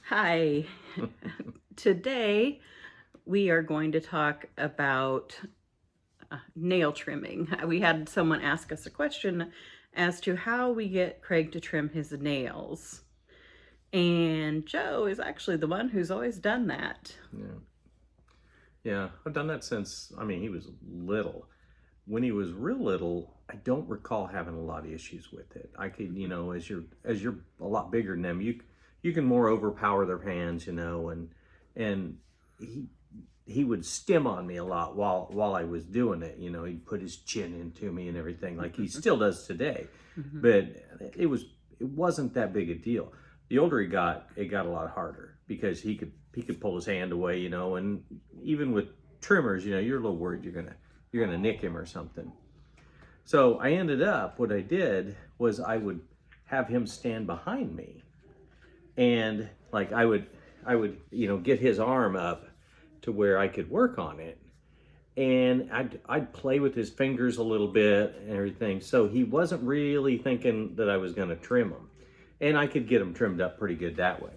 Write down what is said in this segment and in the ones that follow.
Hi. Today we are going to talk about nail trimming. We had someone ask us a question as to how we get Craig to trim his nails. And Joe is actually the one who's always done that. Yeah. Yeah, I've done that since, he was little. When he was real little, I don't recall having a lot of issues with it. I could, as you're a lot bigger than them, you can more overpower their hands, and he he would stim on me a lot while I was doing it. He'd put his chin into me and everything, like he still does today. Mm-hmm. But it wasn't that big a deal. The older he got, it got a lot harder because he could pull his hand away, and even with trimmers, you're a little worried you're gonna nick him or something. So I ended up, what I did was I would have him stand behind me, and like I would get his arm up to where I could work on it, and I'd play with his fingers a little bit and everything. So he wasn't really thinking that I was going to trim him, and I could get him trimmed up pretty good that way.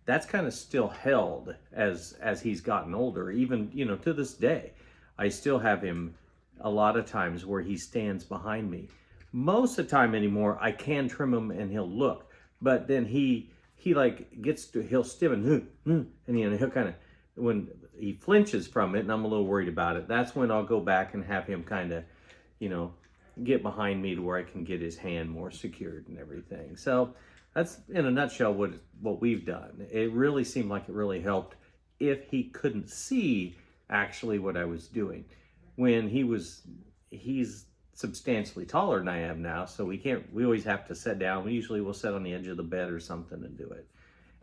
That's kind of still held as he's gotten older. Even to this day, I still have him a lot of times where he stands behind me. Most of the time anymore, I can trim him and he'll look, but then he like gets to, he'll stim and he'll kind of, when he flinches from it and I'm a little worried about it, that's when I'll go back and have him kind of, get behind me to where I can get his hand more secured and everything. So that's in a nutshell what we've done. It really seemed like it really helped if he couldn't see actually what I was doing. When he's substantially taller than I am now, so we always have to sit down. We usually will sit on the edge of the bed or something and do it.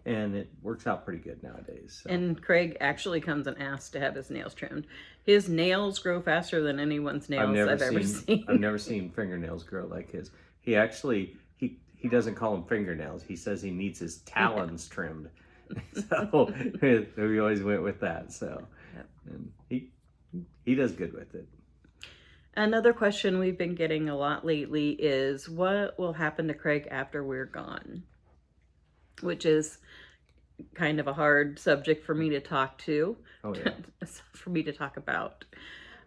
And it works out pretty good nowadays. So. And Craig actually comes and asks to have his nails trimmed. His nails grow faster than anyone's nails I've ever seen. I've never seen fingernails grow like his. He actually, he doesn't call them fingernails. He says he needs his talons trimmed. So we always went with that. So Yep. And he does good with it. Another question we've been getting a lot lately is what will happen to Craig after we're gone? Which is kind of a hard subject for me to talk to, Oh, yeah. for me to talk about.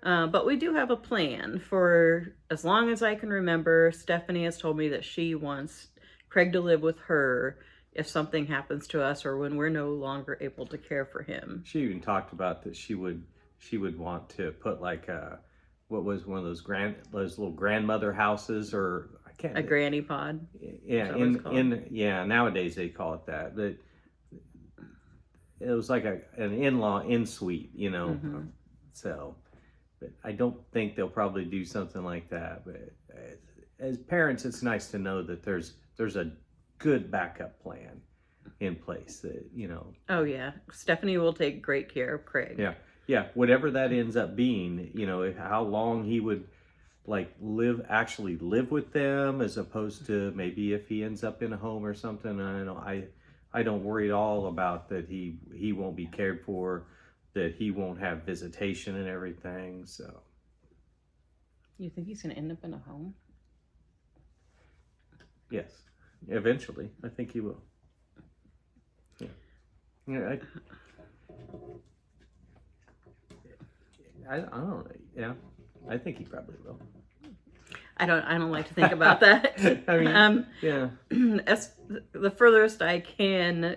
But we do have a plan for as long as I can remember. Stephanie has told me that she wants Craig to live with her if something happens to us or when we're no longer able to care for him. She even talked about that she would want to put like what was one of those little grandmother houses, or I can't, a granny pod. Yeah, nowadays they call it that. But it was like an in-law in-suite, Mm-hmm. So, but I don't think they'll probably do something like that. But as parents, it's nice to know that there's a good backup plan in place that, Oh yeah, Stephanie will take great care of Craig. Yeah, whatever that ends up being, how long he would actually live with them, as opposed to maybe if he ends up in a home or something. I don't worry at all about that he won't be cared for, that he won't have visitation and everything. So You think he's gonna end up in a home? yes, eventually I think he will. Yeah, I don't know. Yeah, I think he probably will. I don't like to think about that. Yeah. As the furthest I can,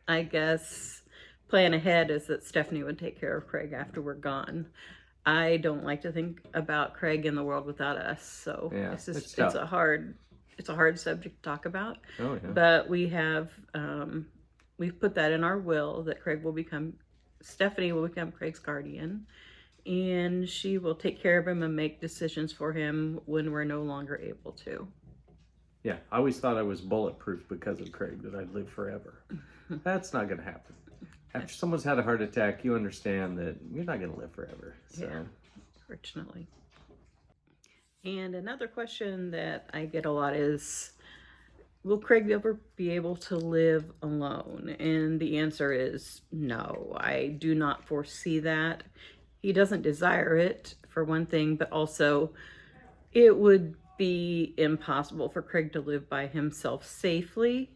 I guess, plan ahead is that Stephanie would take care of Craig after we're gone. I don't like to think about Craig in the world without us. So Yeah, it's a hard subject to talk about. Oh, yeah. But we've put that in our will that Stephanie will become Craig's guardian. And she will take care of him and make decisions for him when we're no longer able to. Yeah, I always thought I was bulletproof because of Craig, that I'd live forever. That's not going to happen. After someone's had a heart attack, you understand that you're not going to live forever. So. Yeah, fortunately. And another question that I get a lot is, will Craig ever be able to live alone? And the answer is no. I do not foresee that. He doesn't desire it, for one thing, but also it would be impossible for Craig to live by himself safely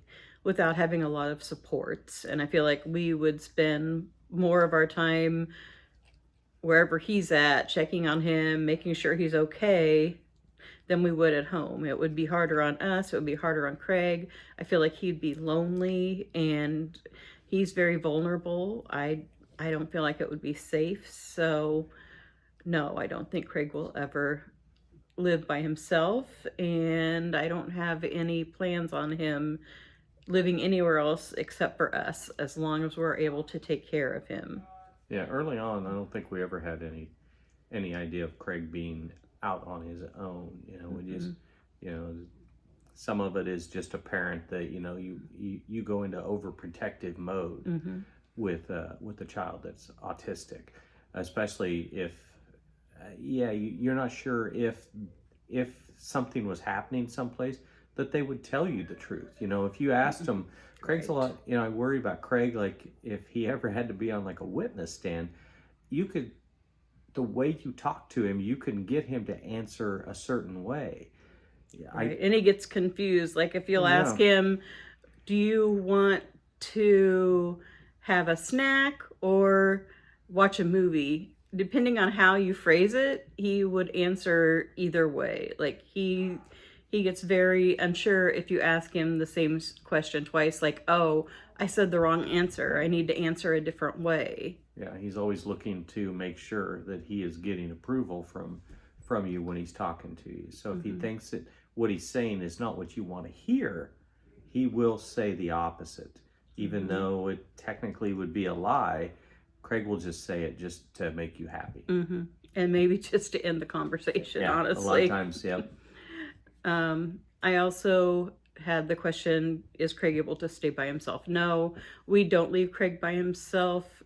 without having a lot of supports. And I feel like we would spend more of our time wherever he's at, checking on him, making sure he's okay, than we would at home. It would be harder on us. It would be harder on Craig. I feel like he'd be lonely, and he's very vulnerable. I don't feel like it would be safe. So no, I don't think Craig will ever live by himself, and I don't have any plans on him living anywhere else except for us, as long as we're able to take care of him. Yeah, early on, I don't think we ever had any idea of Craig being out on his own. You know, we just, you know, some of it is just apparent that, you know, you go into overprotective mode with a child that's autistic, especially if, you're not sure if something was happening someplace, that they would tell you the truth. You know, if you asked them, Craig's a lot, you know, I worry about Craig, like if he ever had to be on like a witness stand, the way you talk to him, you can get him to answer a certain way. Right. And he gets confused. Like if you'll ask him, do you want to have a snack or watch a movie? Depending on how you phrase it, he would answer either way. Like he gets very unsure if you ask him the same question twice, like, oh, I said the wrong answer. I need to answer a different way. Yeah, he's always looking to make sure that he is getting approval from you when he's talking to you. So if he thinks that what he's saying is not what you want to hear, he will say the opposite. Even though it technically would be a lie, Craig will just say it just to make you happy. And maybe just to end the conversation, honestly. A lot of times, I also had the question, is Craig able to stay by himself? No, we don't leave Craig by himself.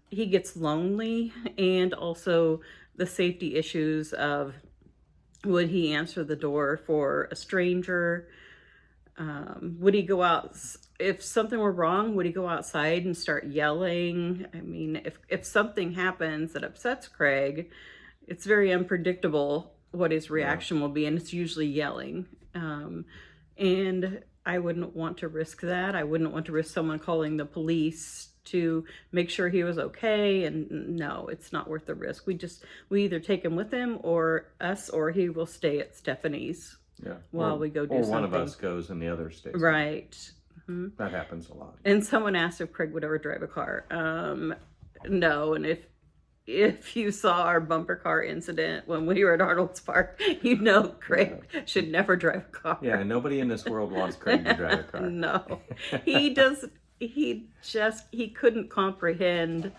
He gets lonely, and also the safety issues of, would he answer the door for a stranger? Would he go out, if something were wrong, would he go outside and start yelling? I mean, if something happens that upsets Craig, it's very unpredictable what his reaction will be, and it's usually yelling. And I wouldn't want to risk that. I wouldn't want to risk someone calling the police to make sure he was okay. And no, it's not worth the risk. We either take him with him, or us, or he will stay at Stephanie's while we go do something. Or one of us goes and the other stays. Right. That happens a lot. And someone asked if Craig would ever drive a car. No, and if you saw our bumper car incident when we were at Arnold's Park, you know Craig should never drive a car. Yeah, nobody in this world wants Craig to drive a car. No. He couldn't comprehend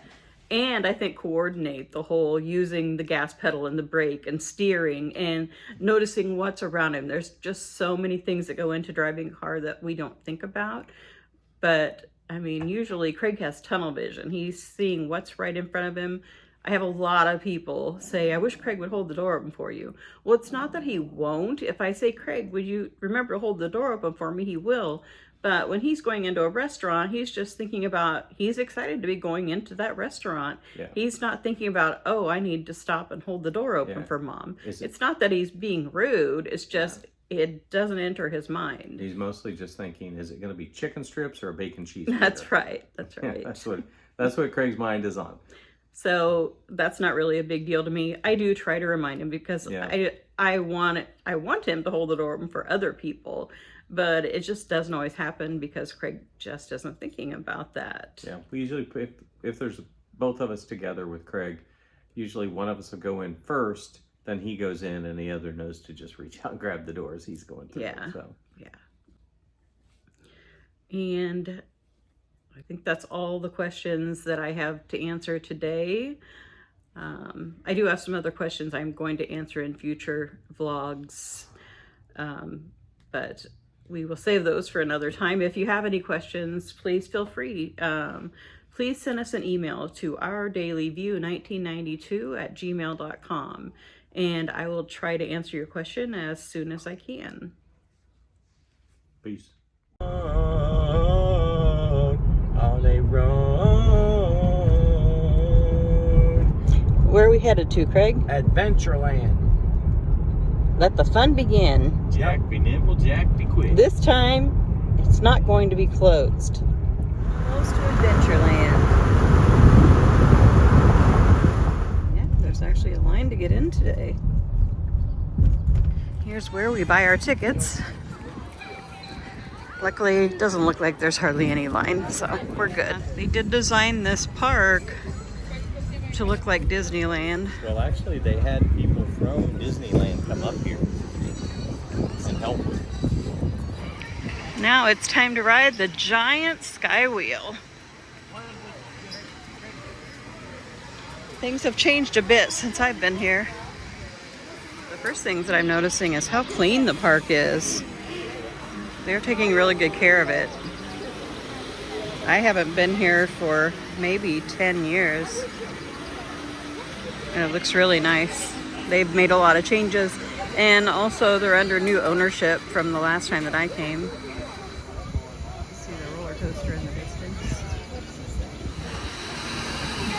and I think coordinate the whole using the gas pedal and the brake and steering and noticing what's around him. There's just so many things that go into driving a car that we don't think about. But I mean, usually Craig has tunnel vision. He's seeing what's right in front of him. I have a lot of people say, I wish Craig would hold the door open for you. Well, it's not that he won't. If I say, Craig, would you remember to hold the door open for me? He will. But when he's going into a restaurant, he's just thinking about, he's excited to be going into that restaurant. Yeah. He's not thinking about, oh, I need to stop and hold the door open for mom. It's not that he's being rude. It's just, it doesn't enter his mind. He's mostly just thinking, is it going to be chicken strips or a bacon cheeseburger? That's right. That's right. That's what Craig's mind is on. So that's not really a big deal to me. I do try to remind him because I want him to hold the door open for other people. But it just doesn't always happen because Craig just isn't thinking about that. Yeah, we usually, if there's both of us together with Craig, usually one of us will go in first, then he goes in, and the other knows to just reach out and grab the door as he's going through. Yeah, so. And I think that's all the questions that I have to answer today. I do have some other questions I'm going to answer in future vlogs, but we will save those for another time. If you have any questions, please feel free. Please send us an email to ourdailyview1992@gmail.com, and I will try to answer your question as soon as I can. Peace. Where are we headed to, Craig? Adventureland. Let the fun begin. Jack be nimble, Jack be quick. This time, It's not going to be closed. Almost to Adventureland. Yeah, there's actually a line to get in today. Here's where we buy our tickets. Luckily, it doesn't look like there's hardly any line, so we're good. They did design this park to look like Disneyland. Well, actually, they had people from Disneyland come up here and help with it. Now it's time to ride the giant sky wheel. Things have changed a bit since I've been here. The first things that I'm noticing is how clean the park is. They're taking really good care of it. I haven't been here for maybe 10 years. And it looks really nice. They've made a lot of changes. And also they're under new ownership from the last time that I came. See the roller coaster in the distance.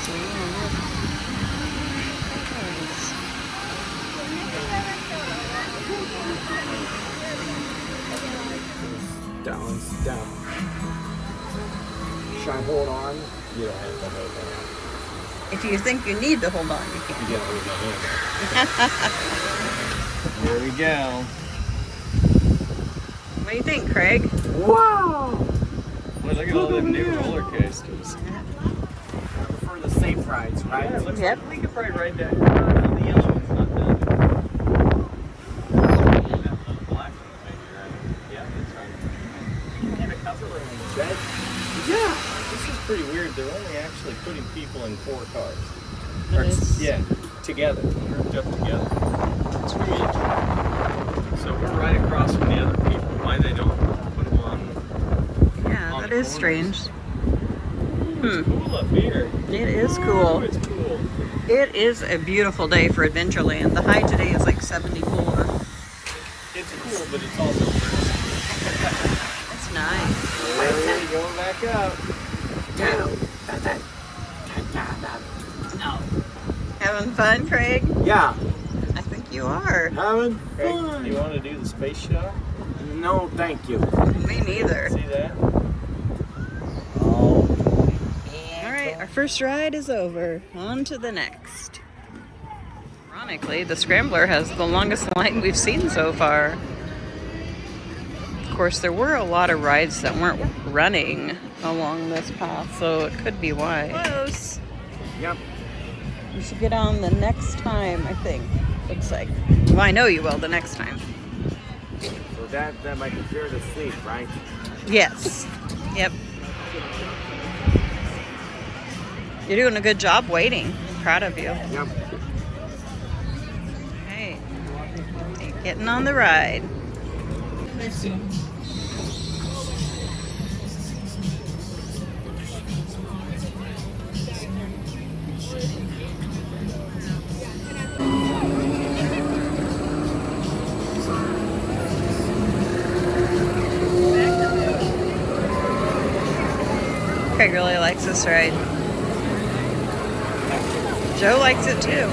So, Down. Should I hold on? You don't have to hold on. if you think you need to hold on, you can. You gotta hold on in. Here we go. What do you think, Craig? Wow! Boy, look at all the new roller coasters. I prefer the safe rides, right? Yeah, it looks Yep. like we could probably ride that. The yellow one's not done. That little black one, maybe, right? Yeah, that's right. And a couple of them. Yeah. This is pretty weird. They're only actually putting people in 4 cars. That is- Yeah, together, grouped up together. It's weird. So we're right across from the other people. Why they don't put them on? Yeah, On that the is corners. strange. It's cool up here. It is Ooh, cool. it's cool. It is a beautiful day for Adventureland. The high today is like 74. It's cool, but it's also thirsty. That's nice. Hey, going back up. Having fun, Craig? Yeah. I think you are. Having Craig, fun. do you want to do the space shot? No, thank you. Me neither. See that? Oh. All right, our first ride is over. On to the next. Ironically, the Scrambler has the longest line we've seen so far. Of course, there were a lot of rides that weren't running along this path, so it could be why. Close. Yep. You should get on the next time, I think. Looks like. Well, I know you will the next time. So that my computer to sleep, right? Yes. Yep. You're doing a good job waiting. Proud of you. Yep. Hey, getting on the ride. Craig really likes this ride. Joe likes it too.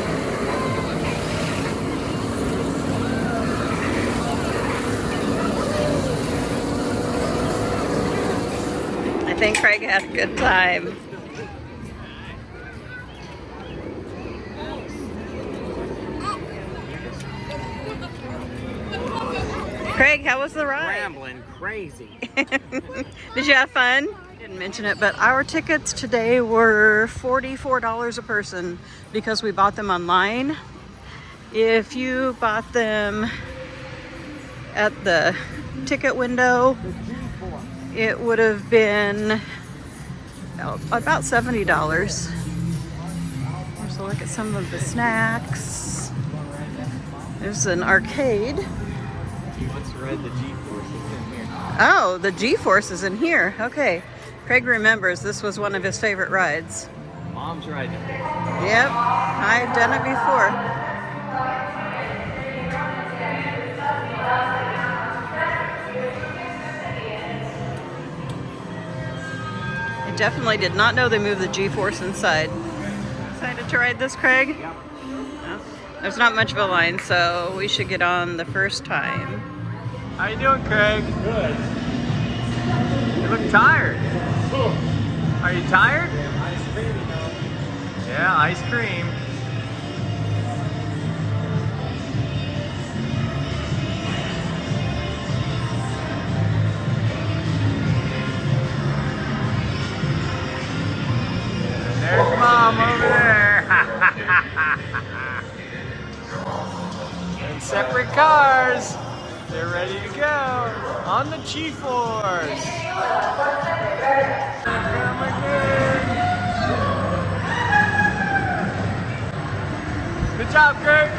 I think Craig had a good time. Craig, how was the ride? Rambling crazy. Did you have fun? Didn't mention it, but our tickets today were $44 a person because we bought them online. If you bought them at the ticket window, it would have been about $70. Here's a look at some of the snacks. There's an arcade. He wants to ride the G-Force. It's in here. Oh, the G-Force is in here. Okay. Craig remembers this was one of his favorite rides. Mom's riding it. Yep, I've done it before. I definitely did not know they moved the G-Force inside. Excited to ride this, Craig? Yep. No. There's not much of a line, so we should get on the first time. How you doing, Craig? Good. You look tired. Are you tired? Yeah, ice cream. There's Mom over there. In separate cars. They're ready to go on the G-Force. Good job, Kurt.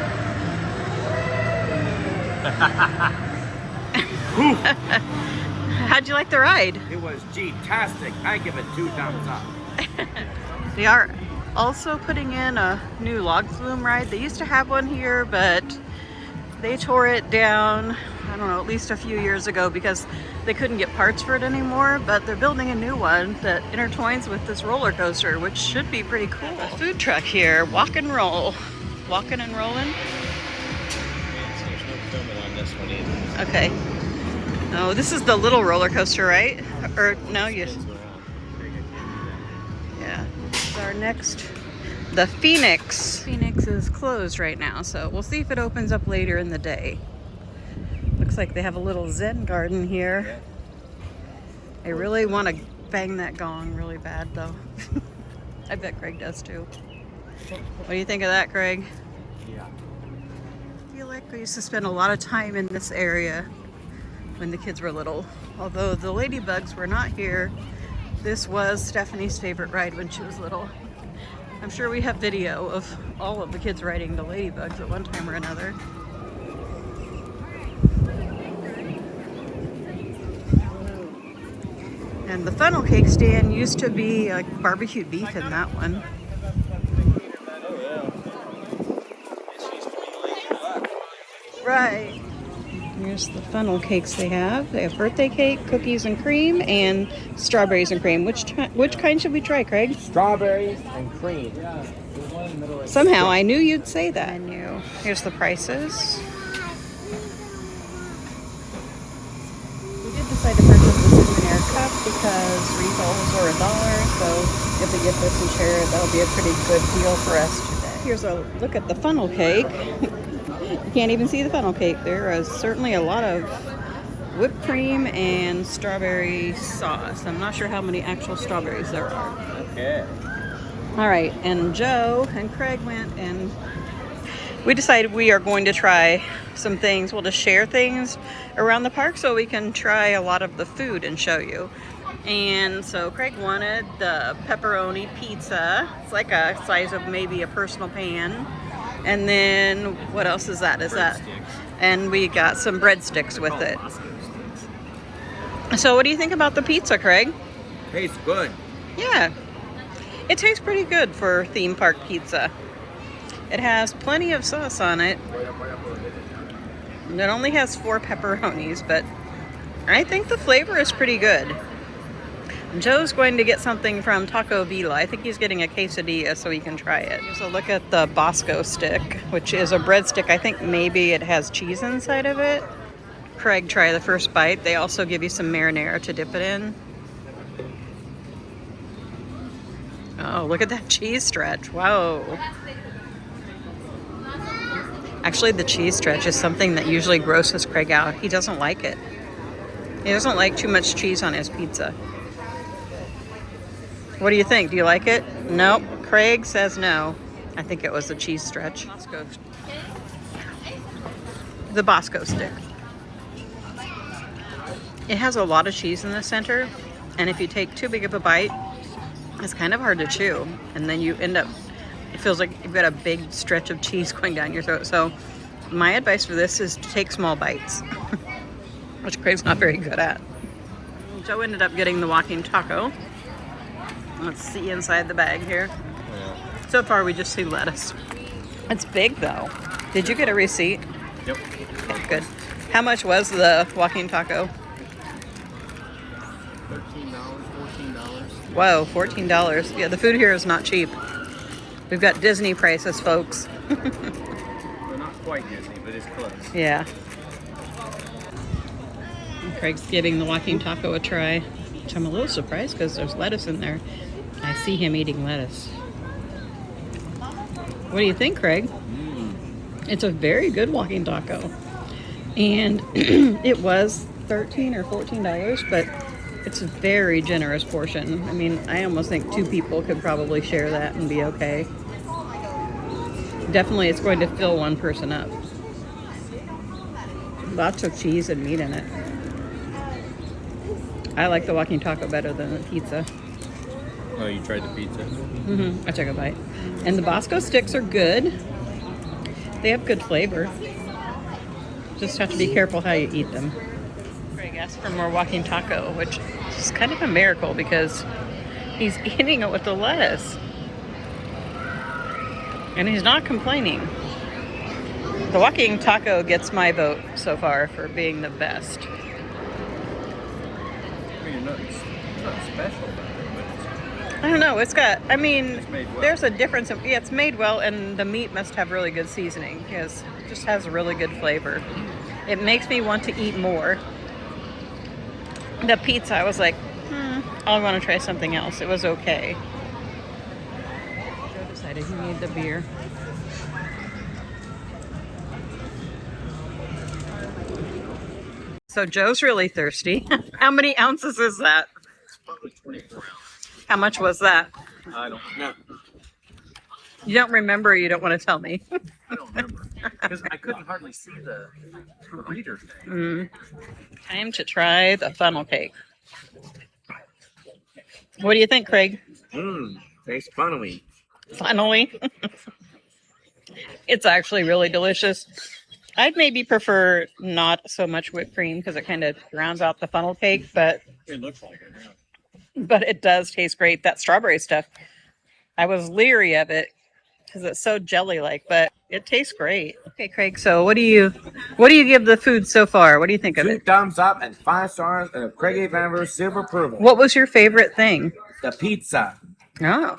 How'd you like the ride? It was G-tastic. I give it 2 thumbs up. They are also putting in a new log flume ride. They used to have one here, but they tore it down, I don't know, at least a few years ago because they couldn't get parts for it anymore, but they're building a new one that intertwines with this roller coaster, which should be pretty cool. Food truck here, walk and roll. Walking and rolling. There's no filming on this one either. Okay. Oh, this is the little roller coaster, right? Or no, you. Yeah. This is our next. The Phoenix. Phoenix is closed right now, so we'll see if it opens up later in the day. Looks like they have a little Zen garden here. I really want to bang that gong really bad, though. I bet Craig does too. What do you think of that, Craig? Yeah. I feel like we used to spend a lot of time in this area when the kids were little. Although the ladybugs were not here, this was Stephanie's favorite ride when she was little. I'm sure we have video of all of the kids riding the ladybugs at one time or another. And the funnel cake stand used to be like barbecued beef in that one. Right. Here's the funnel cakes they have. They have birthday cake, cookies and cream, and strawberries and cream. Which kind should we try, Craig? Strawberries and cream. Somehow I knew you'd say that. Menu. Here's the prices. We did decide to purchase the souvenir cup because refills were $1. So if we get this and share it, that'll be a pretty good deal for us today. Here's a look at the funnel cake. You can't even see the funnel cake. There is certainly a lot of whipped cream and strawberry sauce. I'm not sure how many actual strawberries there are. Okay. All right, and Joe and Craig went and we decided we are going to try some things. We'll just share things around the park so we can try a lot of the food and show you. And so Craig wanted the pepperoni pizza. It's like a size of maybe a personal pan. And then what else is that? And we got some breadsticks with it. So what do you think about the pizza, Craig? Tastes good. Yeah, it tastes pretty good for theme park pizza. It has plenty of sauce on it. It only has 4 pepperonis, but I think the flavor is pretty good. Joe's going to get something from Taco Vila. I think he's getting a quesadilla so he can try it. So look at the Bosco stick, which is a breadstick. I think maybe it has cheese inside of it. Craig, try the first bite. They also give you some marinara to dip it in. Oh, look at that cheese stretch. Whoa. Actually, the cheese stretch is something that usually grosses Craig out. He doesn't like it. He doesn't like too much cheese on his pizza. What do you think? Do you like it? Nope. Craig says no. I think it was the cheese stretch. The Bosco stick. It has a lot of cheese in the center, and if you take too big of a bite, it's kind of hard to chew. And then you end up, it feels like you've got a big stretch of cheese going down your throat. So my advice for this is to take small bites, which Craig's not very good at. Joe ended up getting the walking taco. Let's see inside the bag here. So far we just see lettuce. It's big though. Did you get a receipt? Yep. Good. How much was the walking taco? $13, $14. Whoa, $14. Yeah, the food here is not cheap. We've got Disney prices, folks. Well, not quite Disney, but it's close. Yeah. Craig's giving the walking taco a try. which I'm a little surprised because there's lettuce in there. I see him eating lettuce. What do you think, Craig? It's a very good walking taco. And it was $13 or $14, but it's a very generous portion. I mean, I almost think 2 people could probably share that and be okay. Definitely it's going to fill 1 person up. Lots of cheese and meat in it. I like the walking taco better than the pizza. Oh, you tried the pizza? I took a bite. And the Bosco sticks are good. They have good flavor. Just have to be careful how you eat them. Craig asked for more walking taco, which is kind of a miracle because he's eating it with the lettuce. And he's not complaining. The walking taco gets my vote so far for being the best. I mean, not special about it, but I don't know. It's got, I mean, it's made well. there's a difference. Yeah, it's made well, and the meat must have really good seasoning because it just has a really good flavor. It makes me want to eat more. The pizza, I was like, I want to try something else. It was okay. Joe decided he needed the beer. So Joe's really thirsty. How many ounces is that? Probably 24 ounces. How much was that? I don't know. You don't remember, you don't want to tell me. I don't remember. Because I couldn't hardly see the reader thing. Time to try the funnel cake. What do you think, Craig? Tastes funny. Finally. It's actually really delicious. I'd maybe prefer not so much whipped cream because it kind of drowns out the funnel cake, but It looks like it, yeah. but it does taste great. That strawberry stuff, I was leery of it because it's so jelly-like, but it tastes great. Okay, Craig. So what do you give the food so far? What do you think of 2 it? thumbs up and 5 stars and a Craigie Vanver silver approval. What was your favorite thing? The pizza. Oh,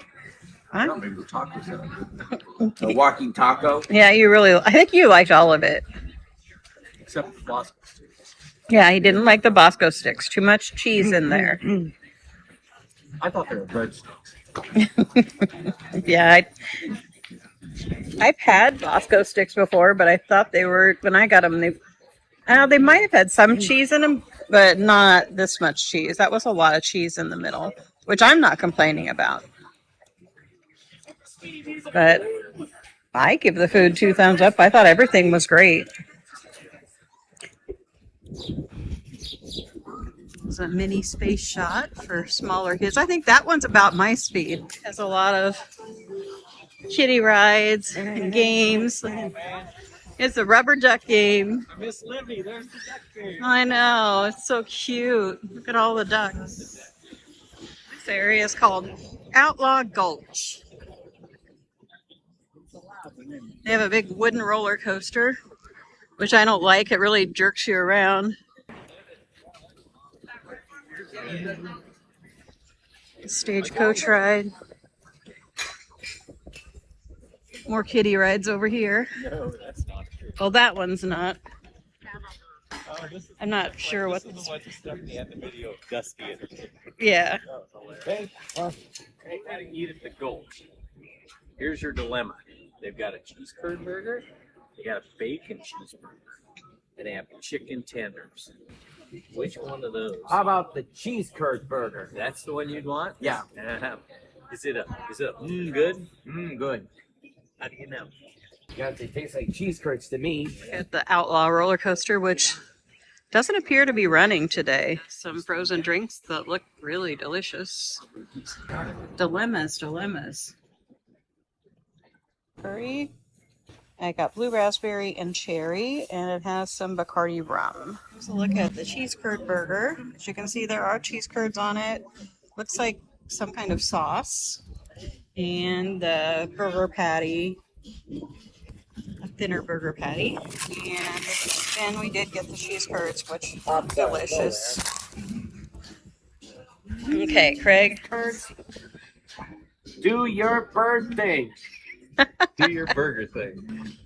Maybe the tacos out. The walking taco. yeah, I think you liked all of it. Except the Bosco. Yeah, he didn't like the Bosco sticks. Too much cheese in there. I thought they were breadsticks. Yeah, I've had Bosco sticks before, but I thought they were, when I got them, they might have had some cheese in them, but not this much cheese. That was a lot of cheese in the middle, which I'm not complaining about. But I give the food 2 thumbs up. I thought everything was great. It's a mini space shot for smaller kids. I think that one's about my speed. It has a lot of kiddie rides and games. It's a rubber duck game. Miss Livy, there's the duck game. I know, it's so cute. Look at all the ducks. This area is called Outlaw Gulch. They have a big wooden roller coaster, which I don't like. It really jerks you around. Stagecoach ride. More kiddie rides over here. No, that's not true. Well, that one's not. Oh, this is, I'm not sure what. this is a bunch of stuff they had the video of Dusty and Yeah. Hey, gotta eat at the Gulch. Here's your dilemma. They've got a cheese curd burger, they got a bacon cheeseburger, and they have chicken tenders. Which one of those? How about the cheese curd burger? That's the one you'd want? Yeah. Is it good? Good. How do you know? Yeah, they taste like cheese curds to me. At the Outlaw roller coaster, which doesn't appear to be running today. Some frozen drinks that look really delicious. Dilemmas. Curry. I got blue raspberry and cherry, and it has some Bacardi rum. Here's a look at the cheese curd burger. As you can see, there are cheese curds on it. Looks like some kind of sauce. And the burger patty, a thinner burger patty. And then we did get the cheese curds, which are delicious. Okay, Craig. Do your bird thing. Do your burger thing.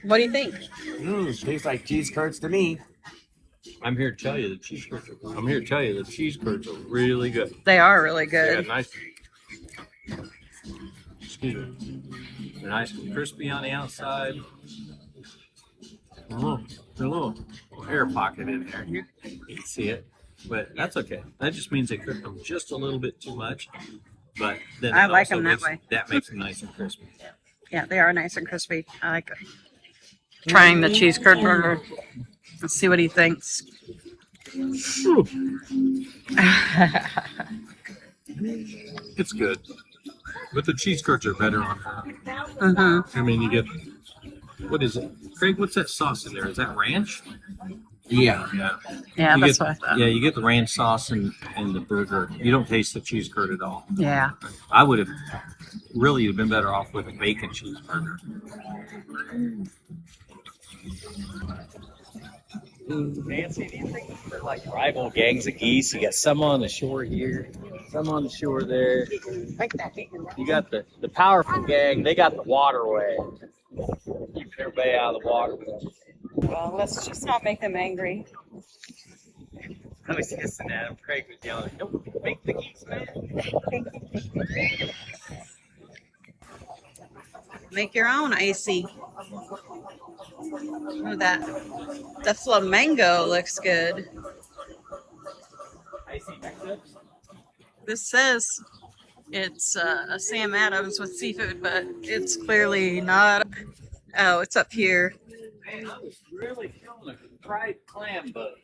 What do you think? Tastes like cheese curds to me. I'm here to tell you the cheese curds. I'm here to tell you the cheese curds are really good. They are really They got good. nice. Excuse me. They're nice and crispy on the outside. A little air pocket in there. You can see it, but that's okay. That just means they cooked them just a little bit too much. But then I it like also them that way. makes them nice and crispy. Yeah, they are nice and crispy. I like it. Trying the cheese curd burger. Let's see what he thinks. It's good, but the cheese curds are better on that. Mm-hmm. I mean, you get what is it, Craig? What's that sauce in there? Is that ranch? Yeah. Yeah. Yeah, You that's get, what I thought. yeah, you get the ranch sauce and the burger. You don't taste the cheese curd at all. Yeah. I would have really been better off with a bacon cheeseburger. Nancy, do you think they're like rival gangs of geese? You got some on the shore here, some on the shore there. You got the powerful gang, they got the waterway. Keeping everybody out of the water. Well, let's just not make them angry. I was hissing at him. Craig was yelling, "Don't make the geese mad." Make your own icy. Oh, that the flamingo looks good. Icy mix-ups. This says it's a Sam Adams with seafood, but it's clearly not. Oh, it's up here. Man, I was really feeling a fried clam, but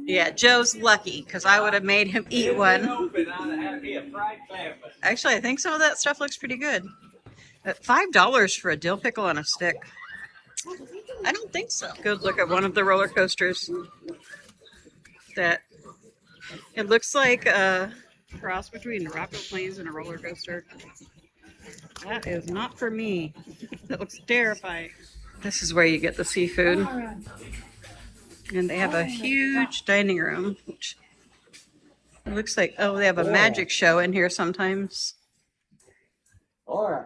Yeah, Joe's lucky because I would have made him eat one. open, I'd have had me a fried clam. But Actually, I think some of that stuff looks pretty good. At $5 for a dill pickle on a stick. I don't think so. Good look at one of the roller coasters. That it looks like a cross between Rapid Plains and a roller coaster. That is not for me. That looks terrifying. This is where you get the seafood. And they have a huge dining room. Which it looks like, oh, they have a magic show in here sometimes. All right.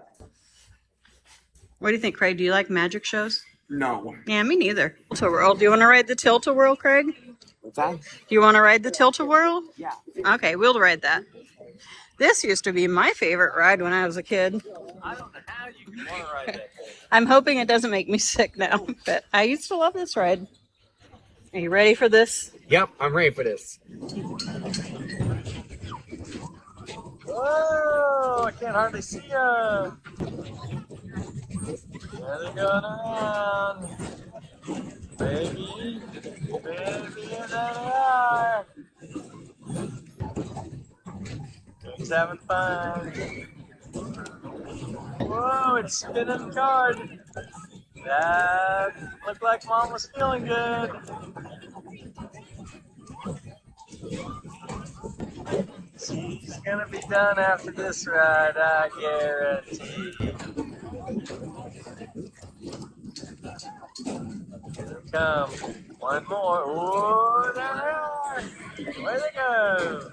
What do you think, Craig? Do you like magic shows? No. Yeah, me neither. Tilt-a-whirl. Do you want to ride the Tilt-a-whirl, Craig? What's that? Do you want to ride the Tilt-a-whirl? Yeah. Okay, we'll ride that. This used to be my favorite ride when I was a kid. I don't know how you can want to ride that thing. I'm hoping it doesn't make me sick now, but I used to love this ride. Are you ready for this? Yep, I'm ready for this. Whoa! I can't hardly see ya. Yeah, they're going around. Baby, there they are. King's having fun. Whoa, it's spinning the card. That looked like Mom was feeling good. She's gonna be done after this ride, I guarantee. Here they come. One more. Oh, there they are. Where they go?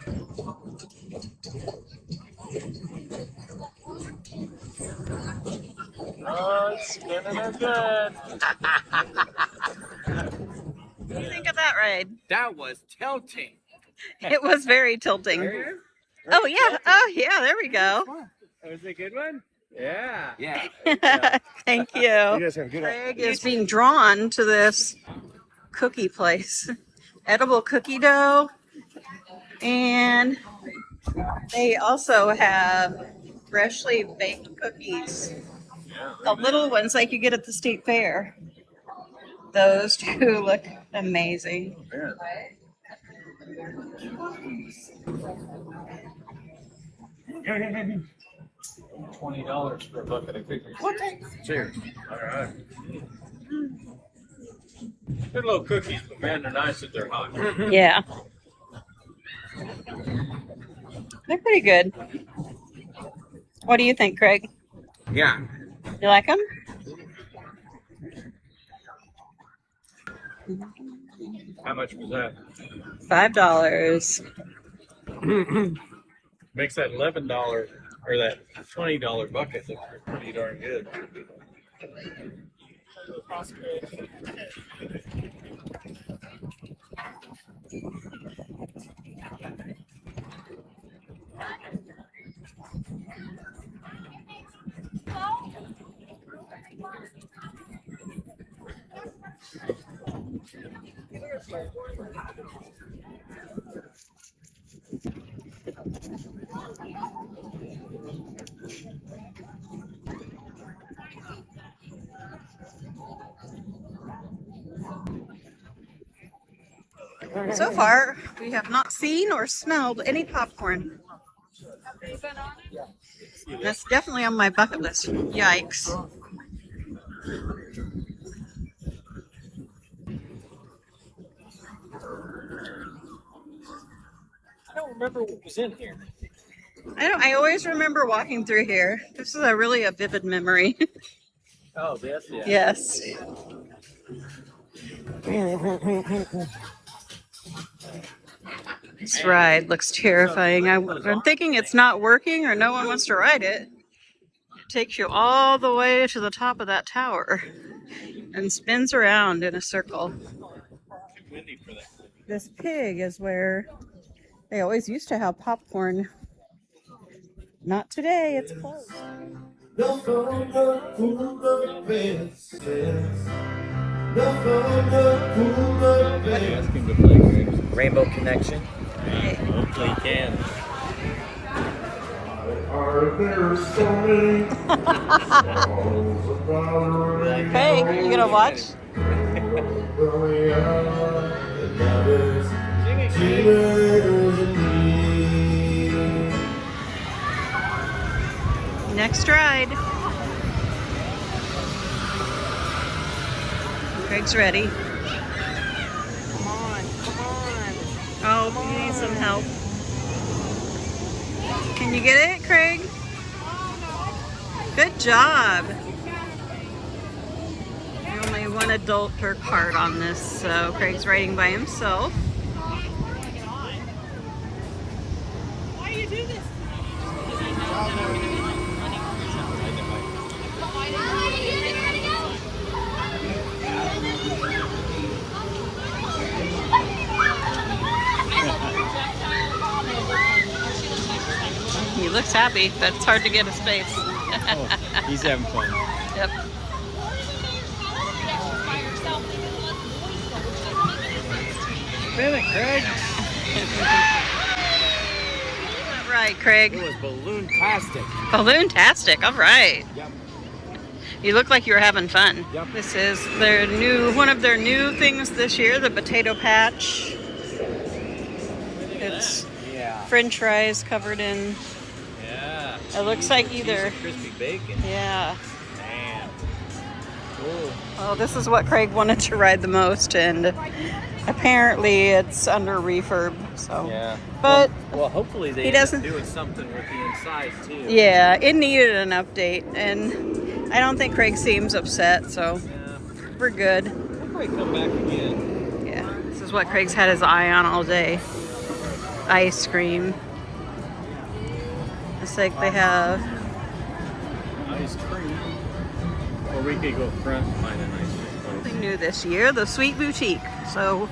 Oh, it's spinning her good. What do you think of that ride? That was tilting. It was very tilting. Oh, yeah. Oh, yeah. There we go. That was a good one? Yeah. Yeah. Thank You you. guys have a good one. Craig is being drawn to this cookie place. Edible cookie dough. And they also have freshly baked cookies. The little ones like you get at the state fair. Those two look amazing. $20 for a bucket of cookies. Cheers. All right. They're little cookies, but man, they're nice that they're hot. Yeah. They're pretty good. What do you think, Craig? Yeah. You like them? How much was that? $5. Makes that $11 or that $20 bucket look pretty darn good. So far, we have not seen or smelled any popcorn. That's definitely on my bucket list. Yikes. I don't remember what was in here. I always remember walking through here. This is really a vivid memory. Oh, this? Yeah. Yes. This ride looks terrifying. I'm thinking it's not working or no one wants to ride it. It takes you all the way to the top of that tower and spins around in a circle. This pig is where they always used to have popcorn. Not today, it's closed. Rainbow Connection. Hopefully you can. Hey, you gonna watch? Next ride. Craig's ready. Come on, come on. Oh, you need some help. Can you get it, Craig? Good job. Only one adult per cart on this, so Craig's riding by himself. Why do you do this? He looks happy, but it's hard to get a space. Oh, he's having fun. Yep. Spin it, Craig. All right, Craig. It was balloon-tastic. Balloon-tastic. All right. Yep. You look like you were having fun. Yep. This is one of their new things this year, the potato patch. It's Yeah. French fries covered in. Yeah. It looks like either. Crispy bacon. Yeah. Man. Cool. Well, this is what Craig wanted to ride the most, and apparently it's under refurb. So. Yeah. But well, hopefully they he end up doesn't- doing something with the inside too. yeah, it needed an update, and I don't think Craig seems upset, so Yeah. we're good. We'll probably come back again. Yeah, this is what Craig's had his eye on all day. Ice cream. It's like they have. Ice cream. Or we could go front and find an ice cream. Something new this year, the Sweet Boutique. So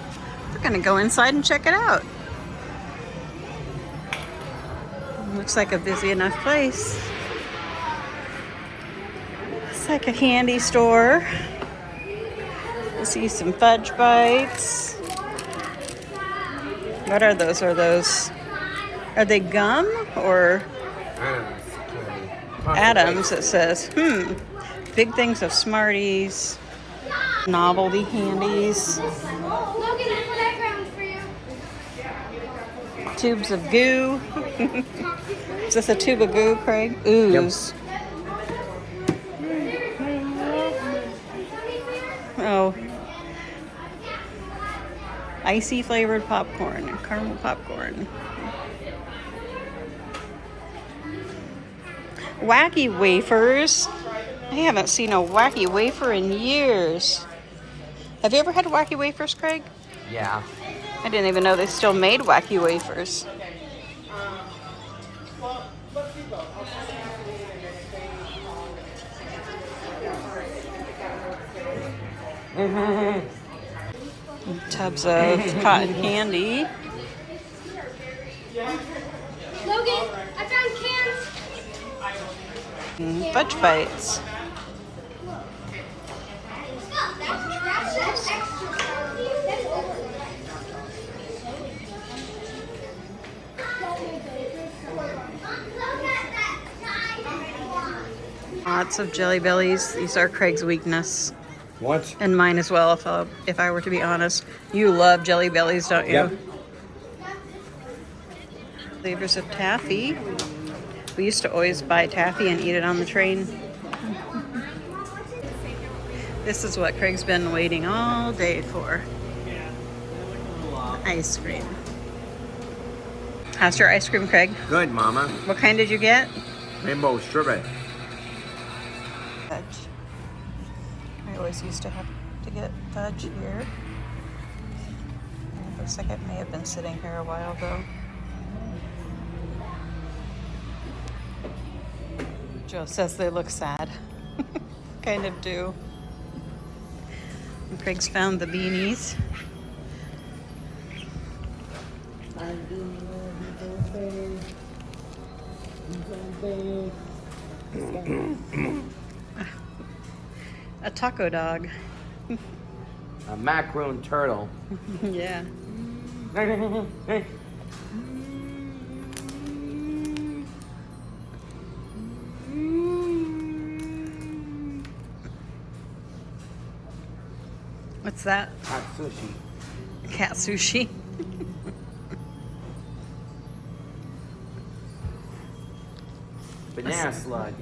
we're gonna go inside and check it out. Looks like a busy enough place. It's like a candy store. I see some fudge bites. What are those? Are they gum or Adams? It says. Big things of Smarties, novelty candies, tubes of goo. Is this a tube of goo, Craig? Ooze. Oh. Icy flavored popcorn, caramel popcorn. Wacky wafers. I haven't seen a wacky wafer in years. Have you ever had wacky wafers, Craig? Yeah. I didn't even know they still made wacky wafers. Tubs of cotton candy. Logan, I found cans. Fudge bites. That's extra. Lots of Jelly Bellies. These are Craig's weakness. What? And mine as well, if I were to be honest. You love Jelly Bellies, don't you? Yep. Flavors of taffy. We used to always buy taffy and eat it on the train. This is what Craig's been waiting all day for. Ice cream. How's your ice cream, Craig? Good, Mama. What kind did you get? Rainbow sherbet. Fudge. I always used to have to get fudge here. It looks like it may have been sitting here a while though. Joe says they look sad. Kind of do. And Craig's found the beanies. A taco dog. A macaroon turtle. Yeah. What's that? Hot sushi. Cat sushi. Banana slug.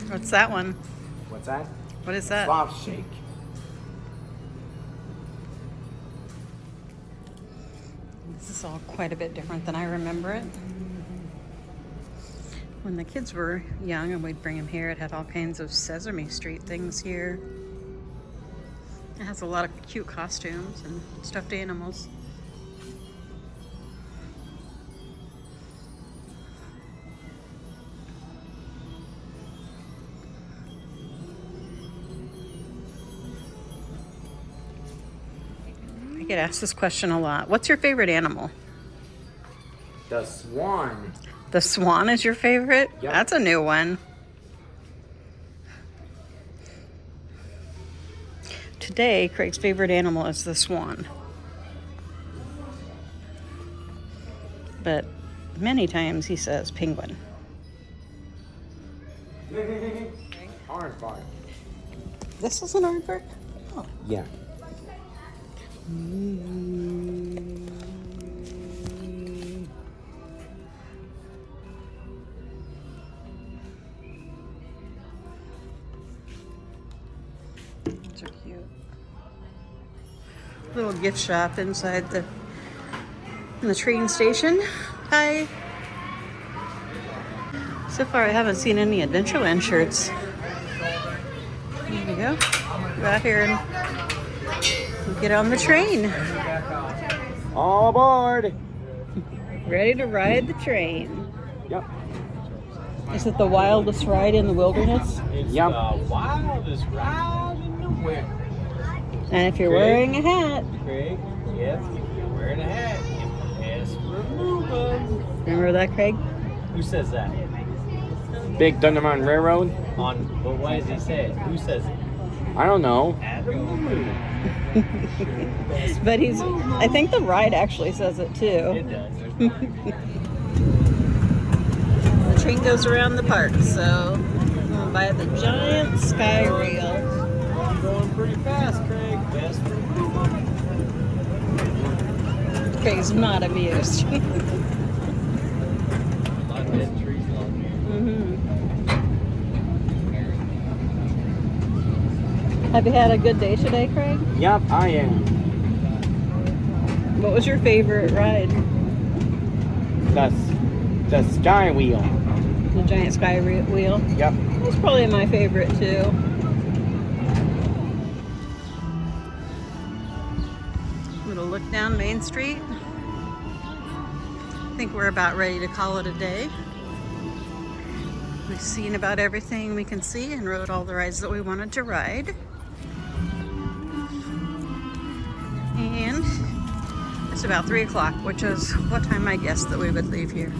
What's that one? What's that? What is that? Soft shake. This is all quite a bit different than I remember it. When the kids were young and we'd bring them here, it had all kinds of Sesame Street things here. It has a lot of cute costumes and stuffed animals. I get asked this question a lot. What's your favorite animal? The swan. The swan is your favorite? Yep. That's a new one. Today, Craig's favorite animal is the swan. But many times he says penguin. Aardvark. This is an aardvark? Oh. Yeah. These are cute. Little gift shop inside in the train station. Hi. So far I haven't seen any Adventureland shirts. There we go. Go out here and get on the train. All aboard. Ready to ride the train. Yep. Is it the wildest ride in the wilderness? Yep. The wildest ride in the winter. And if you're wearing a hat. Craig, yes, if you're wearing a hat, you ask for moving. Remember that, Craig? Who says that? Big Thunderman Railroad. But why does he say it? Who says it? I don't know. But I think the ride actually says it too. It does. The train goes around the park, so we'll buy the giant sky reel. Going pretty fast, Craig. Yes, for moving. Craig's not amused. A lot of dead trees along here. Have you had a good day today, Craig? Yep, I am. What was your favorite ride? The sky wheel. The giant sky wheel? Yep. It's probably my favorite too. Little look down Main Street. think we're about ready to call it a day. We've seen about everything we can see and rode all the rides that we wanted to ride. And it's about 3 o'clock, which is what time I guessed that we would leave here.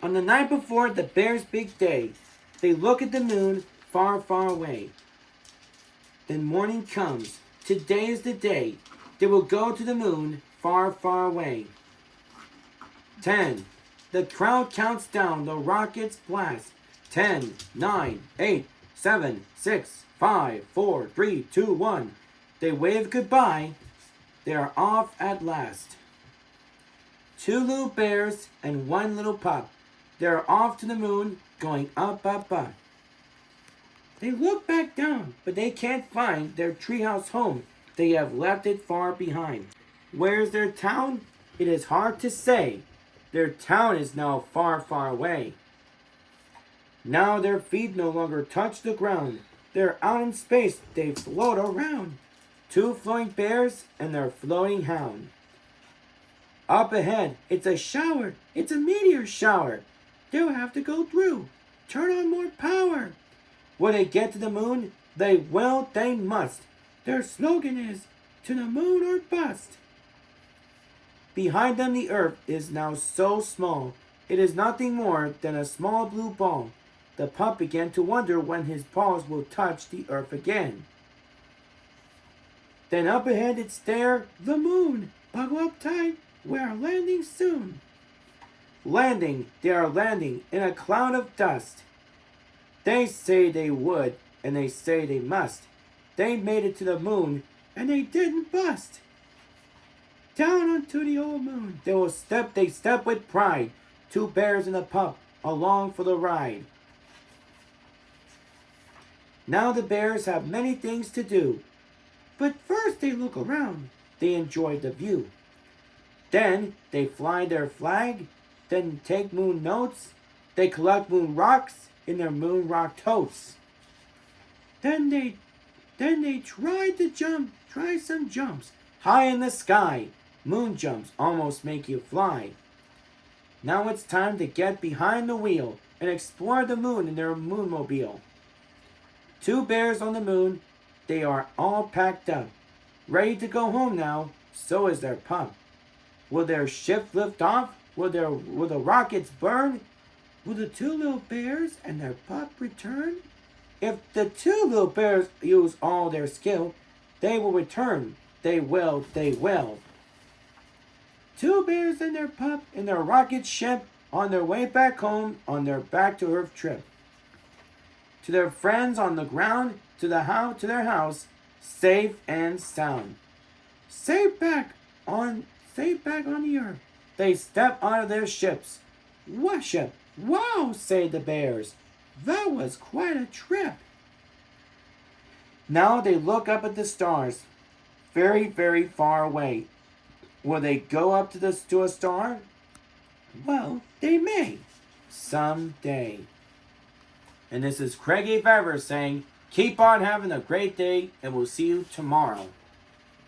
On the night before the bear's big day, they look at the moon far, far away. Then morning comes. Today is the day. They will go to the moon far, far away. 10. The crowd counts down. The rockets blast. 10, 9, 8, 7, 6, 5, 4, 3, 2, 1. They wave goodbye. They are off at last. 2 little bears and 1 little pup. They are off to the moon, going up, up, up. They look back down, but they can't find their treehouse home. They have left it far behind. Where's their town? It is hard to say. Their town is now far, far away. Now their feet no longer touch the ground. They're out in space, they float around. 2 floating bears and their floating hound. Up ahead, it's a shower. It's a meteor shower. They'll have to go through. Turn on more power. Will they get to the moon? They will, they must. Their slogan is, to the moon or bust. Behind them the earth is now so small. It is nothing more than a small blue ball. The pup began to wonder when his paws will touch the earth again. Then up ahead it's there, the moon. Buckle up tight, we are landing soon. Landing, they are landing in a cloud of dust. They say they would, and they say they must. They made it to the moon, and they didn't bust. Down onto the old moon, they step with pride. 2 bears and a pup, along for the ride. Now the bears have many things to do. But first they look around, they enjoy the view. Then they fly their flag, then take moon notes. They collect moon rocks in their moon rock totes. Then they try some jumps high in the sky. Moon jumps almost make you fly. Now it's time to get behind the wheel and explore the moon in their moonmobile. 2 bears on the moon, they are all packed up, ready to go home now. So is their pup. Will their ship lift off? Will the rockets burn? Will the 2 little bears and their pup return? If the 2 little bears use all their skill, they will return. They will, they will. 2 bears and their pup in their rocket ship on their way back home on their back to Earth trip. To their friends on the ground, to their house, safe and sound. Safe back on the earth. They step out of their ships. What ship? Wow, say the bears. That was quite a trip. Now they look up at the stars, very, very far away. Will they go up to a star? Well, they may, someday. And this is Craig A. Favre saying, keep on having a great day, and we'll see you tomorrow.